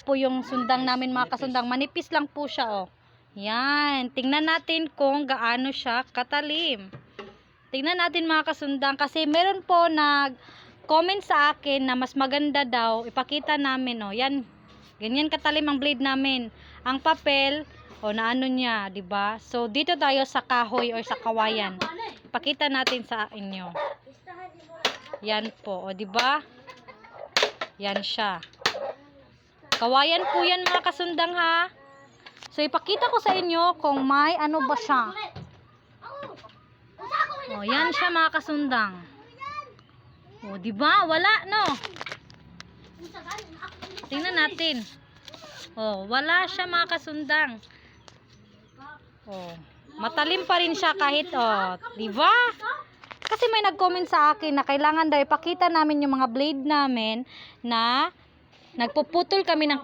po yung sundang namin mga kasundang. Manipis lang po siya, oh. Yan. Tingnan natin kung gaano siya katalim. Tingnan natin mga kasundang. Kasi meron po nag-comment sa akin na mas maganda daw. Ipakita namin, oh. Yan. Ganyan katalim ang blade namin. Ang papel, oh, na ano niya, 'di ba? So, dito tayo sa kahoy or sa kawayan. Ipakita natin sa inyo. Yan po, o 'di ba? Yan siya. Kawayan po yan mga kasundang ha. So ipakita ko sa inyo kung may ano ba siya. O yan siya mga kasundang. O 'di ba? Wala no. Tingnan natin. O wala siya mga kasundang. O matalim pa rin siya kahit 'di ba? Kasi may nag-comment sa akin na kailangan daw ipakita namin yung mga blade namin na nagpuputol kami ng